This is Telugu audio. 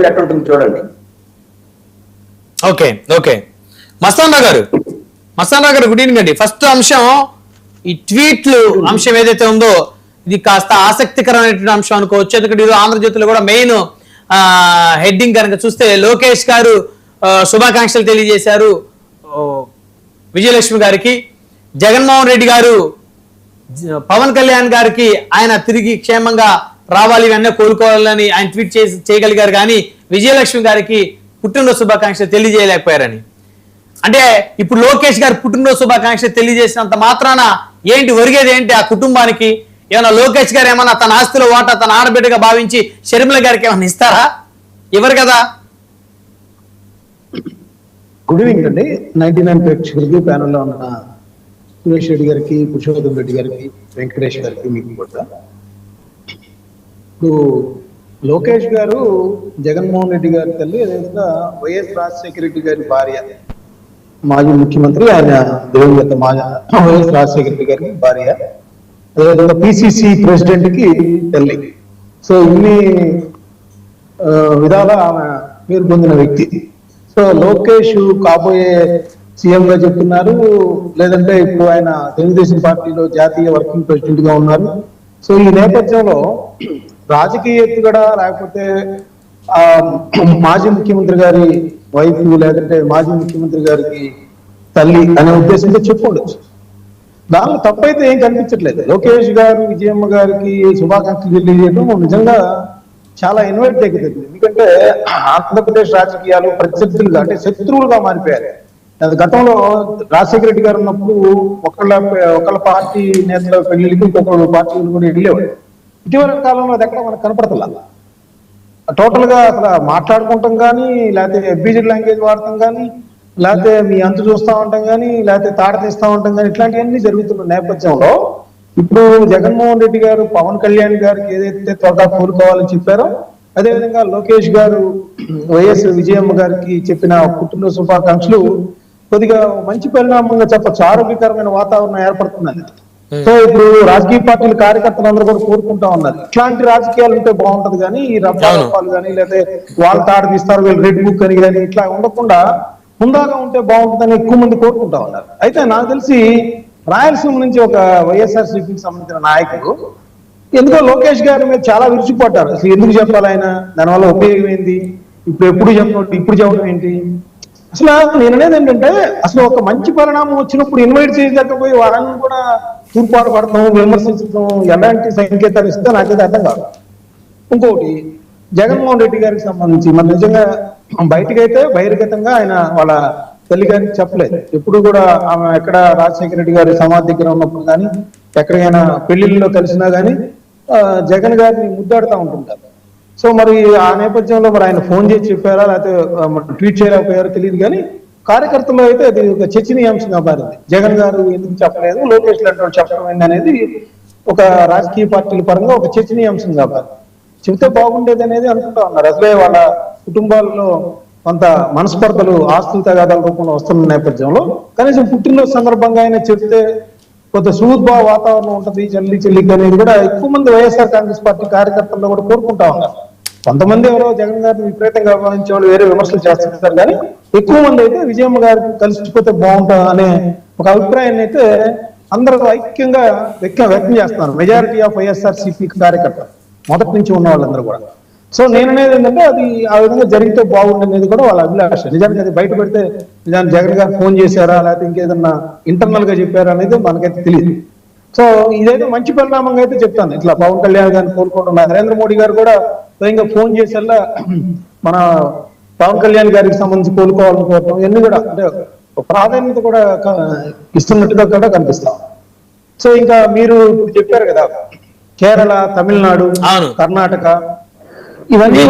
ఎట్లా ఉంటుంది చూడండి. ఓకే ఓకే మస్తాన్ గారు గుడ్ ఈవినింగ్ అండి. ఫస్ట్ అంశం ఈ ట్వీట్లు అంశం ఏదైతే ఉందో ఇది కాస్త ఆసక్తికరమైనటువంటి అంశం అనుకోవచ్చు. ఎందుకంటే ఇది ఆంధ్రజ్యోతిలో కూడా మెయిన్ హెడ్డింగ్ కనుక చూస్తే లోకేష్ గారు శుభాకాంక్షలు తెలియజేశారు విజయలక్ష్మి గారికి. జగన్మోహన్ రెడ్డి గారు పవన్ కళ్యాణ్ గారికి ఆయన తిరిగి క్షేమంగా రావాలి ఇవన్నీ కోలుకోవాలని ఆయన ట్వీట్ చేయగలిగారు, కానీ విజయలక్ష్మి గారికి పుట్టినరోజు శుభాకాంక్షలు తెలియజేయలేకపోయారని. అంటే ఇప్పుడు లోకేష్ గారు పుట్టినరోజు శుభాకాంక్షలు తెలియజేసినంత మాత్రాన ఏంటి ఒరిగేది ఏంటి ఆ కుటుంబానికి? ఏమన్నా లోకేష్ గారు ఏమన్నా తన ఆస్తిలో వాటా తన ఆడబిడ్డగా భావించి షర్మిల గారికి ఏమన్నా ఇస్తారా? ఇవ్వరు కదా. గుడ్ ఈవినింగ్ అండి. 99 ప్రేక్షకులకి, ప్యానల్లో ఉన్న సురేష్ రెడ్డి గారికి, పురుషోత్తమ్ రెడ్డి గారికి, వెంకటేష్ గారికి, మీకు కూడా. ఇప్పుడు లోకేష్ గారు జగన్మోహన్ రెడ్డి గారి తల్లి, అదేవిధంగా వైఎస్ రాజశేఖర రెడ్డి గారి భార్య, మాజీ ముఖ్యమంత్రి, ఆయన దివంగత వైఎస్ రాజశేఖర రెడ్డి గారికి భార్య, అదేవిధంగా పిసిసి ప్రెసిడెంట్ కి తల్లి. సో ఇన్ని విధాల ఆమె పేరు పొందిన వ్యక్తి. సో లోకేష్ కాబోయే సీఎం గా చెప్తున్నారు, లేదంటే ఇప్పుడు ఆయన తెలుగుదేశం పార్టీలో జాతీయ వర్కింగ్ ప్రెసిడెంట్ గా ఉన్నారు. సో ఈ నేపథ్యంలో రాజకీయ ఎత్తుగడ, లేకపోతే మాజీ ముఖ్యమంత్రి గారి వైఫ్, లేదంటే మాజీ ముఖ్యమంత్రి గారికి తల్లి అనే ఉద్దేశంతో చెప్పుకోవచ్చు. దానిలో తప్పైతే ఏం కనిపించట్లేదు. లోకేష్ గారు విజయమ్మ గారికి శుభాకాంక్షలు తెలియజేయడం నిజంగా చాలా ఇన్వైట్ దగ్గుతుంది. ఎందుకంటే ఆంధ్రప్రదేశ్ రాజకీయాలు ప్రత్యర్థులుగా, అంటే శత్రువులుగా మారిపోయారు. గతంలో రాజశేఖర రెడ్డి గారు ఉన్నప్పుడు ఒకళ్ళ పార్టీ నేతల పెళ్లికి ఇంకొక పార్టీలు కూడా వెళ్ళేవాడు. ఇటీవల కాలంలో అది ఎక్కడ మనకు కనపడతలా. టోటల్ గా అసలు మాట్లాడుకుంటాం కానీ, లేకపోతే ఎఫ్బీజెడ్ లాంగ్వేజ్ వాడతాం కానీ, లేకపోతే మీ అంతు చూస్తా ఉంటాం కానీ, లేకపోతే తాట తీస్తా ఉంటాం కానీ, ఇట్లాంటివన్నీ జరుగుతున్న నేపథ్యంలో ఇప్పుడు జగన్మోహన్ రెడ్డి గారు పవన్ కళ్యాణ్ గారికి ఏదైతే త్వరగా కోరుకోవాలని చెప్పారో, అదేవిధంగా లోకేష్ గారు వైఎస్ విజయమ్మ గారికి చెప్పిన పుట్టినరోజు శుభాకాంక్షలు కొద్దిగా మంచి పరిణామంగా చెప్పచ్చు. ఆరోగ్యకరమైన వాతావరణం ఏర్పడుతుందని. సో ఇప్పుడు రాజకీయ పార్టీల కార్యకర్తలు అందరూ కూడా కోరుకుంటా ఉన్నారు, ఇట్లాంటి రాజకీయాలు ఉంటే బాగుంటది కానీ ఈ రబ్బాలు కానీ, లేకపోతే వాళ్ళు తాట తీస్తారు వీళ్ళు రెడ్ బుక్ అని కానీ ఇట్లా ఉండకుండా హుందాగా ఉంటే బాగుంటుందని ఎక్కువ మంది కోరుకుంటా ఉన్నారు. అయితే నాకు తెలిసి రాయలసీమ నుంచి ఒక వైఎస్ఆర్సీపీకి సంబంధించిన నాయకుడు ఎందుకో లోకేష్ గారి మీద చాలా విరుచుకుపడ్డారు. అసలు ఎందుకు చెప్పాలి ఆయన, దానివల్ల ఉపయోగం ఏంటి, ఎప్పుడు చెప్పినట్టు ఇప్పుడు చెప్పడం ఏంటి? అసలు నేను అనేది ఏంటంటే, అసలు ఒక మంచి పరిణామం వచ్చినప్పుడు ఇన్వైట్ చేయకపోయి వాళ్ళని కూడా తూర్పాటు పడతాం, విమర్శించడం, ఎలాంటి సంకేతాలు ఇస్తే నాకైతే అర్థం కాదు. ఇంకొకటి జగన్మోహన్ రెడ్డి గారికి సంబంధించి మరి నిజంగా బయటకైతే బహిర్గతంగా ఆయన వాళ్ళ తల్లి గారికి చెప్పలేదు. ఎప్పుడు కూడా ఆమె ఎక్కడ రాజశేఖర రెడ్డి గారి సమాధి దగ్గర ఉన్నప్పుడు కానీ, ఎక్కడికైనా పెళ్లిళ్ళలో కలిసినా కానీ జగన్ గారిని ముద్దాడుతూ ఉంటుంటారు. సో మరి ఆ నేపథ్యంలో మరి ఆయన ఫోన్ చేసి చెప్పారా, లేకపోతే ట్వీట్ చేయలేకపోయారో తెలియదు కానీ కార్యకర్తలు అయితే అది ఒక చర్చనీయాంశంగా మారింది. జగన్ గారు ఎందుకు చెప్పలేదు, లోకేష్ లాంటి చెప్పడం ఏంటి అనేది ఒక రాజకీయ పార్టీల పరంగా ఒక చర్చనీయాంశంగా మారింది. చెబితే బాగుండేది అనేది అనుకుంటా ఉన్నారు. అసలే వాళ్ళ కుటుంబాల్లో కొంత మనస్పర్ధలు, ఆస్తుల తగాదాల రూపంలో వస్తున్న నేపథ్యంలో కనీసం పుట్టినరోజు సందర్భంగా ఆయన చెప్తే కొంత సుహృద్భావ వాతావరణం ఉంటుంది, చెల్లికి అనేది కూడా ఎక్కువ మంది వైఎస్ఆర్ కాంగ్రెస్ పార్టీ కార్యకర్తల్లో కూడా కోరుకుంటా ఉన్నారు. కొంతమంది ఎవరో జగన్ గారిని విపరీతంగా భావించే వాళ్ళు వేరే విమర్శలు చేస్తుంటారు కానీ ఎక్కువ మంది అయితే విజయమ్మ గారికి కలిసిపోతే బాగుంటుంది అనే ఒక అభిప్రాయాన్ని అయితే అందరూ ఐక్యంగా వ్యక్తం చేస్తున్నారు. మెజారిటీ ఆఫ్ వైఎస్ఆర్సీపీ కార్యకర్తలు మొదటి నుంచి ఉన్న వాళ్ళందరూ కూడా. సో నేను అనేది ఏంటంటే అది ఆ విధంగా జరిగితే బాగుండేది కూడా వాళ్ళ అభిలాష. నిజానికి అది బయట పెడితే నిజానికి జగన్ గారు ఫోన్ చేశారా, లేకపోతే ఇంకేదన్నా ఇంటర్నల్ గా చెప్పారా అనేది మనకైతే తెలియదు. సో ఇదైతే మంచి పరిణామంగా అయితే చెప్తాను. ఇట్లా పవన్ కళ్యాణ్ గారిని కోరుకుంటున్నారు. నరేంద్ర మోడీ గారు కూడా స్వయంగా ఫోన్ చేసేలా మన పవన్ కళ్యాణ్ గారికి సంబంధించి కోరుకోవాలనుకోవటం ఇవన్నీ కూడా అంటే ప్రాధాన్యత కూడా ఇస్తున్నట్టుగా కూడా కనిపిస్తాం. సో ఇంకా మీరు చెప్పారు కదా కేరళ, తమిళనాడు, కర్ణాటక ఇవన్నీ